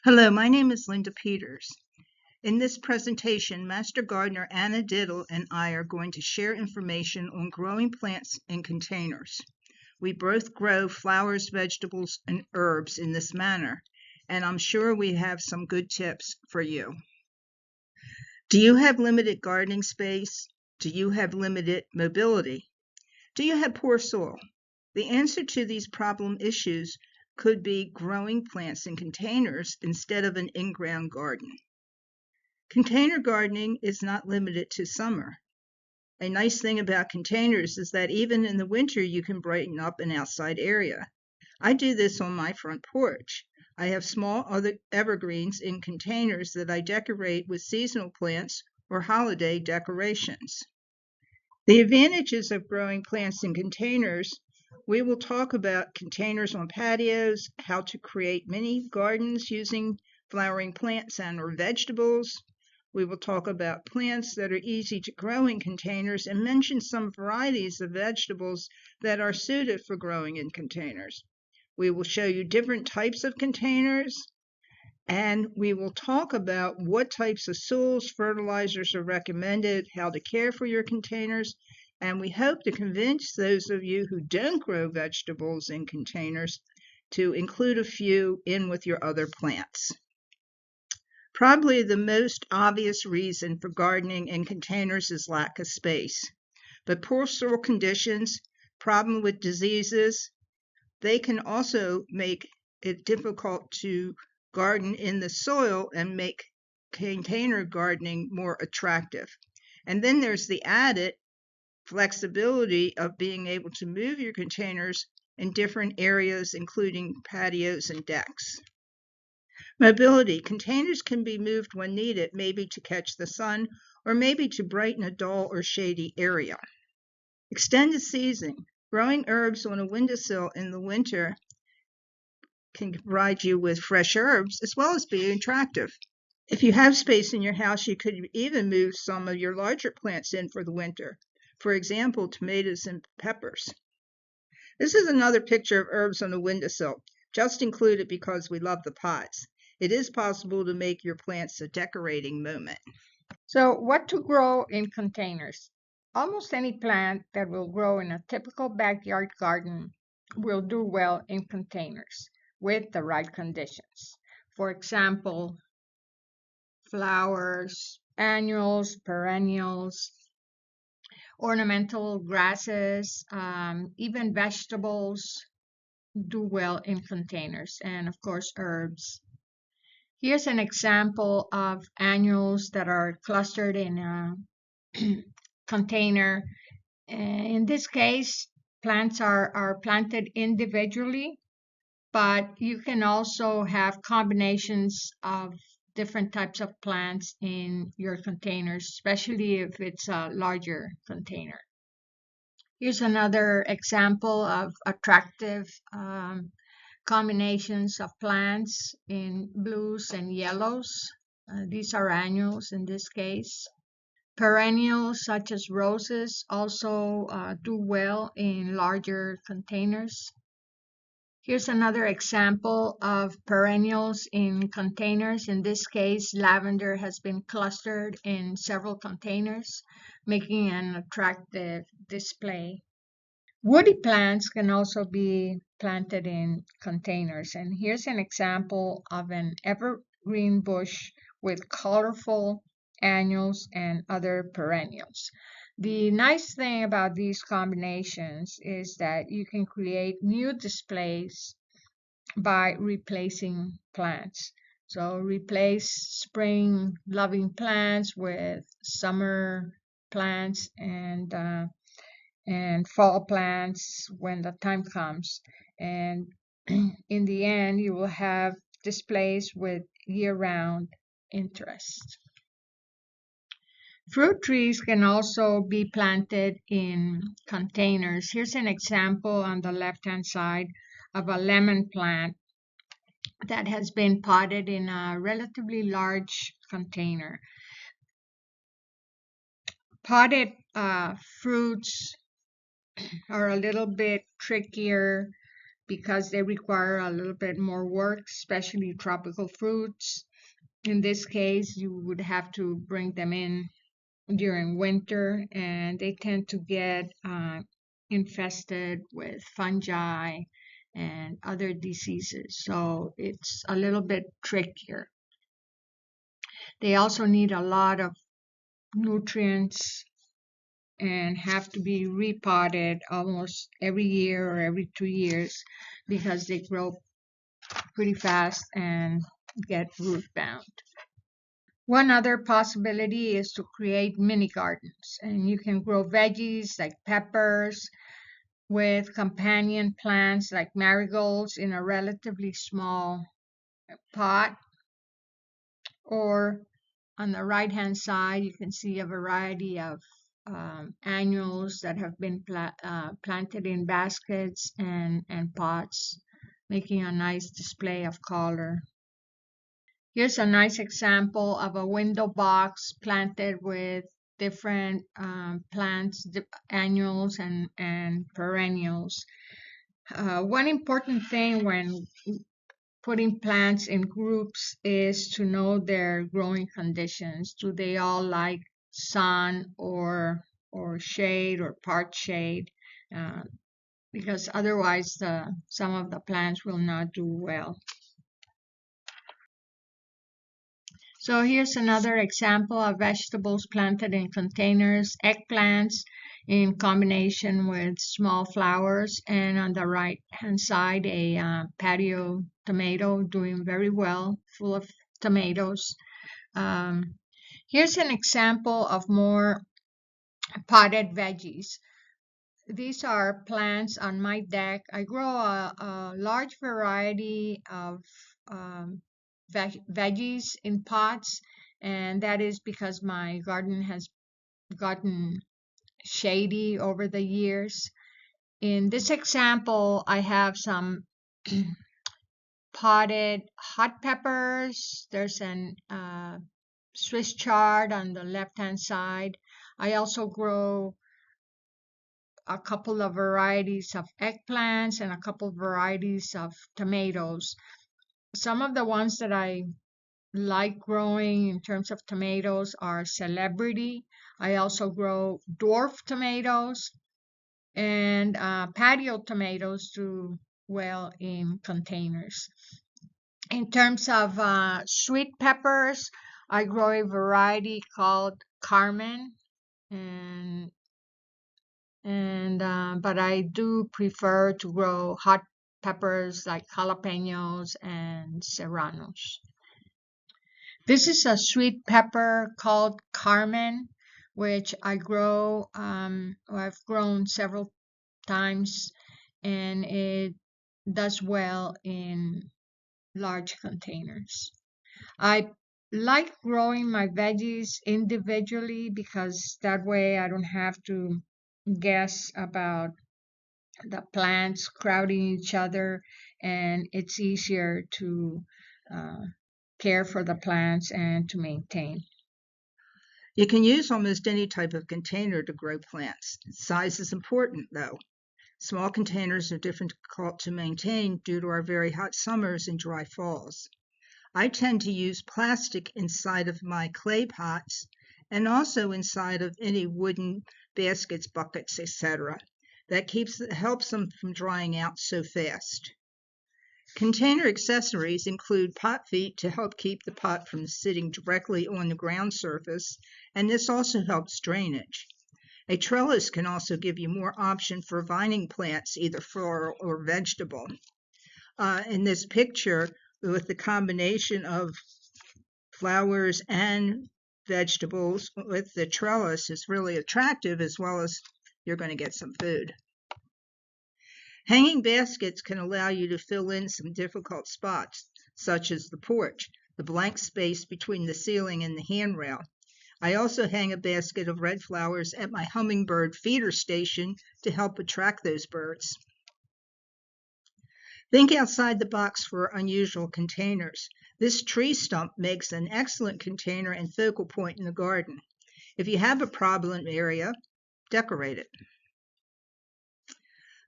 Hello, my name is Linda Peters. In this presentation, Master Gardener Anna Diddle and I are going to share information on growing plants in containers. We both grow flowers, vegetables, and herbs in this manner, and I'm sure we have some good tips for you. Do you have limited gardening space? Do you have limited mobility? Do you have poor soil? The answer to these problem issues could be growing plants in containers instead of an in-ground garden. Container gardening is not limited to summer. A nice thing about containers is that even in the winter you can brighten up an outside area. I do this on my front porch. I have small other evergreens in containers that I decorate with seasonal plants or holiday decorations. The advantages of growing plants in containers. We will talk about containers on patios, how to create mini gardens using flowering plants and or vegetables. We will talk about plants that are easy to grow in containers and mention some varieties of vegetables that are suited for growing in containers. We will show you different types of containers, and we will talk about what types of soils, fertilizers are recommended, how to care for your containers, and we hope to convince those of you who don't grow vegetables in containers to include a few in with your other plants. Probably the most obvious reason for gardening in containers is lack of space. But poor soil conditions, problem with diseases, they can also make it difficult to garden in the soil and make container gardening more attractive. And then there's the added flexibility of being able to move your containers in different areas, including patios and decks. Mobility. Containers can be moved when needed, maybe to catch the sun or maybe to brighten a dull or shady area. Extended season. Growing herbs on a windowsill in the winter can provide you with fresh herbs as well as being attractive. If you have space in your house, you could even move some of your larger plants in for the winter. For example, tomatoes and peppers. This is another picture of herbs on a windowsill, just included because we love the pots. It is possible to make your plants a decorating moment. So, what to grow in containers? Almost any plant that will grow in a typical backyard garden will do well in containers with the right conditions. For example, flowers, annuals, perennials, ornamental grasses, even vegetables do well in containers, and of course, herbs. Here's an example of annuals that are clustered in a container. In this case, plants are planted individually, but you can also have combinations of different types of plants in your containers, especially if it's a larger container. Here's another example of attractive combinations of plants in blues and yellows. These are annuals in this case. Perennials such as roses also do well in larger containers. Here's another example of perennials in containers. In this case, lavender has been clustered in several containers, making an attractive display. Woody plants can also be planted in containers. And here's an example of an evergreen bush with colorful annuals and other perennials. The nice thing about these combinations is that you can create new displays by replacing plants. So replace spring loving plants with summer plants and fall plants when the time comes. And in the end, you will have displays with year-round interest. Fruit trees can also be planted in containers. Here's an example on the left-hand side of a lemon plant that has been potted in a relatively large container. Potted fruits are a little bit trickier because they require a little bit more work, especially tropical fruits. In this case, you would have to bring them in during winter, and they tend to get infested with fungi and other diseases. So it's a little bit trickier. They also need a lot of nutrients and have to be repotted almost every year or every 2 years because they grow pretty fast and get root bound. One other possibility is to create mini gardens, and you can grow veggies like peppers with companion plants like marigolds in a relatively small pot. Or on the right hand side, you can see a variety of annuals that have been planted in baskets and pots, making a nice display of color. Here's a nice example of a window box planted with different plants, annuals and perennials. One important thing when putting plants in groups is to know their growing conditions. Do they all like sun or shade or part shade? Because otherwise some of the plants will not do well. So here's another example of vegetables planted in containers, eggplants in combination with small flowers, and on the right hand side a patio tomato doing very well, full of tomatoes. Here's an example of more potted veggies. These are plants on my deck. I grow a large variety of veggies in pots, and that is because my garden has gotten shady over the years. In this example, I have some potted hot peppers. There's an Swiss chard on the left hand side. I also grow a couple of varieties of eggplants and a couple of varieties of tomatoes. Some of the ones that I like growing in terms of tomatoes are Celebrity. I also grow dwarf tomatoes, and patio tomatoes do well in containers. In terms of sweet peppers, I grow a variety called Carmen, but I do prefer to grow hot peppers like jalapenos and serranos. This is a sweet pepper called Carmen, which I've grown several times, and it does well in large containers. I like growing my veggies individually because that way I don't have to guess about the plants crowding each other, and it's easier to care for the plants and to maintain. You can use almost any type of container to grow plants. Size is important, though. Small containers are difficult to maintain due to our very hot summers and dry falls. I tend to use plastic inside of my clay pots and also inside of any wooden baskets, buckets, etc. That helps them from drying out so fast. Container accessories include pot feet to help keep the pot from sitting directly on the ground surface, and this also helps drainage. A trellis can also give you more option for vining plants, either floral or vegetable. In this picture, with the combination of flowers and vegetables with the trellis, is really attractive, as well as you're going to get some food. Hanging baskets can allow you to fill in some difficult spots, such as the porch, the blank space between the ceiling and the handrail. I also hang a basket of red flowers at my hummingbird feeder station to help attract those birds. Think outside the box for unusual containers. This tree stump makes an excellent container and focal point in the garden. If you have a problem area, decorate it.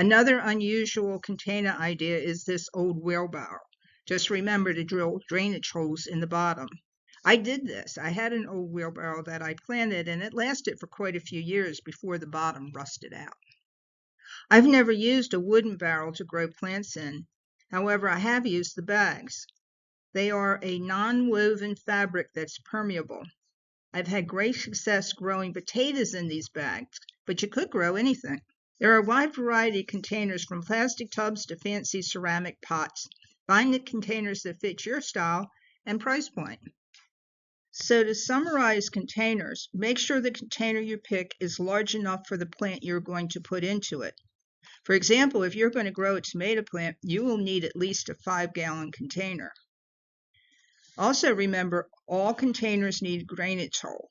Another unusual container idea is this old wheelbarrow. Just remember to drill drainage holes in the bottom. I did this. I had an old wheelbarrow that I planted, and it lasted for quite a few years before the bottom rusted out. I've never used a wooden barrel to grow plants in. However, I have used the bags. They are a non-woven fabric that's permeable. I've had great success growing potatoes in these bags, but you could grow anything. There are a wide variety of containers from plastic tubs to fancy ceramic pots. Find the containers that fit your style and price point. So to summarize containers, make sure the container you pick is large enough for the plant you're going to put into it. For example, if you're going to grow a tomato plant, you will need at least a 5-gallon container. Also remember, all containers need a drainage hole.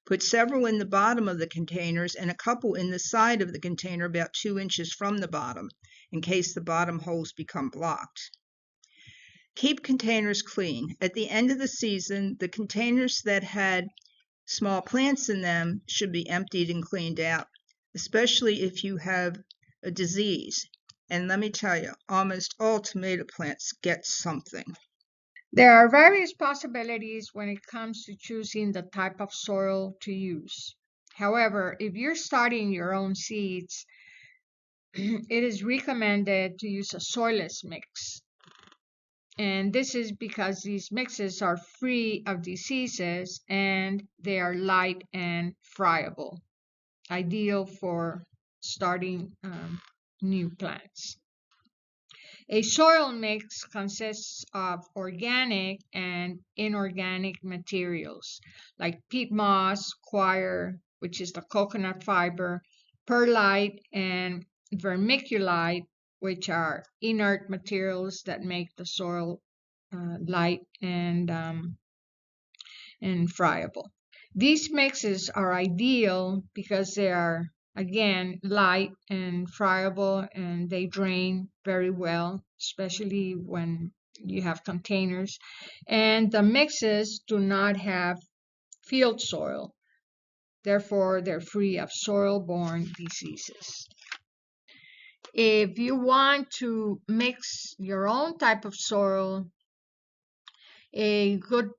Put several in the bottom of the containers and a couple in the side of the container about 2 inches from the bottom, in case the bottom holes become blocked. Keep containers clean. At the end of the season, the containers that had small plants in them should be emptied and cleaned out, especially if you have a disease. And let me tell you, almost all tomato plants get something. There are various possibilities when it comes to choosing the type of soil to use. However, if you're starting your own seeds, it is recommended to use a soilless mix. And this is because these mixes are free of diseases and they are light and friable, ideal for starting new plants. A soil mix consists of organic and inorganic materials like peat moss, coir, which is the coconut fiber, perlite, and vermiculite, which are inert materials that make the soil light and friable. These mixes are ideal because they are, again, light and friable, and they drain very well, especially when you have containers. And the mixes do not have field soil. Therefore, they're free of soil-borne diseases. If you want to mix your own type of soil, a good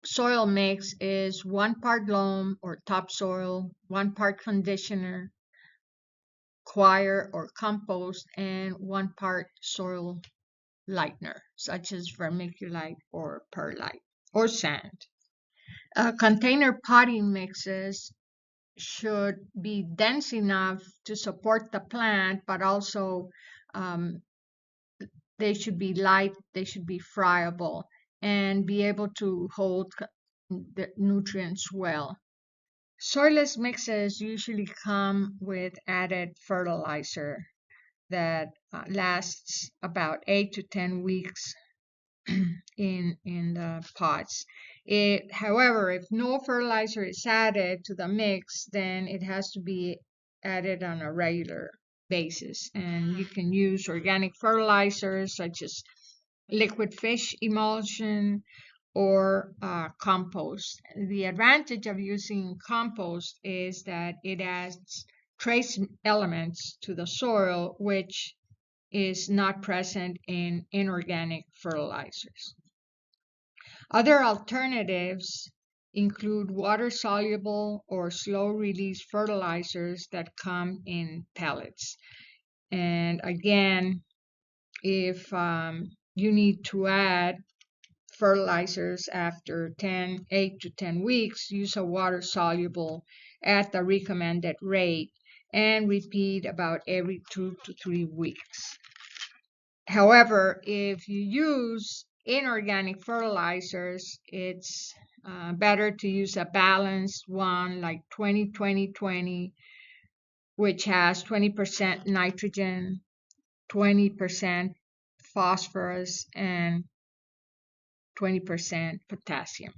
soil mix is 1 part loam or topsoil, 1 part conditioner, coir or compost, and 1 part soil lightener, such as vermiculite or perlite or sand. Container potting mixes should be dense enough to support the plant, but also they should be light, they should be friable, and be able to hold the nutrients well. Soilless mixes usually come with added fertilizer that lasts about 8 to 10 weeks in the pots. However, if no fertilizer is added to the mix, then it has to be added on a regular basis. And you can use organic fertilizers such as liquid fish emulsion or compost. The advantage of using compost is that it adds trace elements to the soil, which is not present in inorganic fertilizers. Other alternatives include water-soluble or slow-release fertilizers that come in pellets. And again, if you need to add fertilizers after 8 to 10 weeks, use a water-soluble at the recommended rate and repeat about every 2 to 3 weeks. However, if you use inorganic fertilizers, it's better to use a balanced one like 20-20-20, which has 20% nitrogen, 20% phosphorus, and 20% potassium.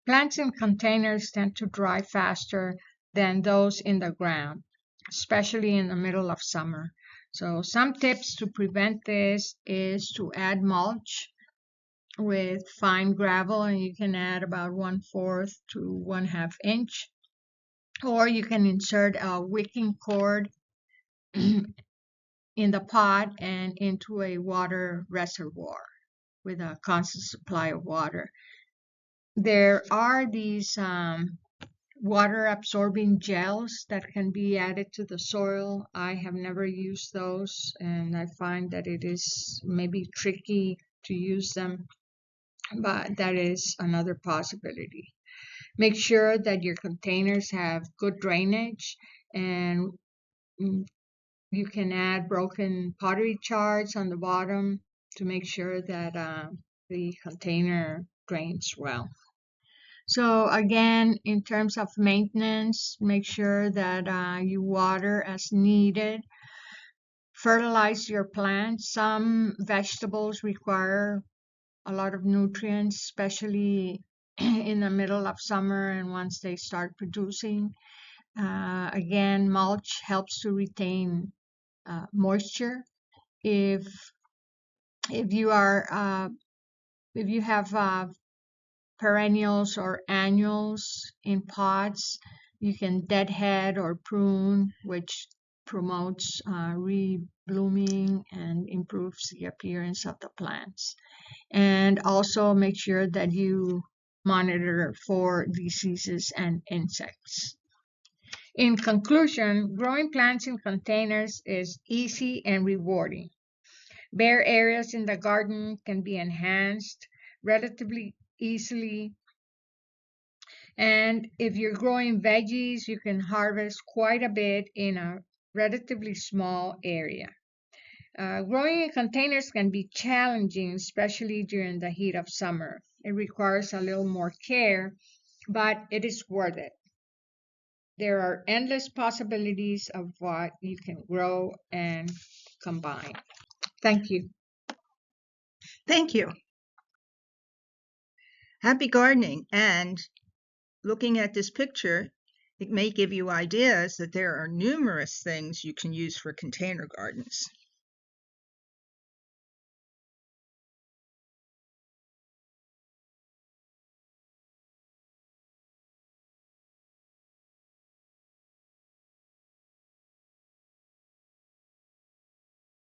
Plants in containers tend to dry faster than those in the ground, especially in the middle of summer. So some tips to prevent this is to add mulch with fine gravel, and you can add about 1/4 to 1/2 inch. Or you can insert a wicking cord in the pot and into a water reservoir with a constant supply of water. There are these water absorbing gels that can be added to the soil. I have never used those, and I find that it is maybe tricky to use them, but that is another possibility. Make sure that your containers have good drainage, and you can add broken pottery shards on the bottom to make sure that the container drains well. So again, in terms of maintenance, make sure that you water as needed. Fertilize your plants. Some vegetables require a lot of nutrients, especially in the middle of summer and once they start producing. Again, mulch helps to retain moisture. If you have perennials or annuals in pots, you can deadhead or prune, which promotes reblooming and improves the appearance of the plants. And also make sure that you monitor for diseases and insects. In conclusion, growing plants in containers is easy and rewarding. Bare areas in the garden can be enhanced relatively easily. And if you're growing veggies, you can harvest quite a bit in a relatively small area. Growing in containers can be challenging, especially during the heat of summer. It requires a little more care, but it is worth it. There are endless possibilities of what you can grow and combine. Thank you. Thank you. Happy gardening. And looking at this picture, it may give you ideas that there are numerous things you can use for container gardens.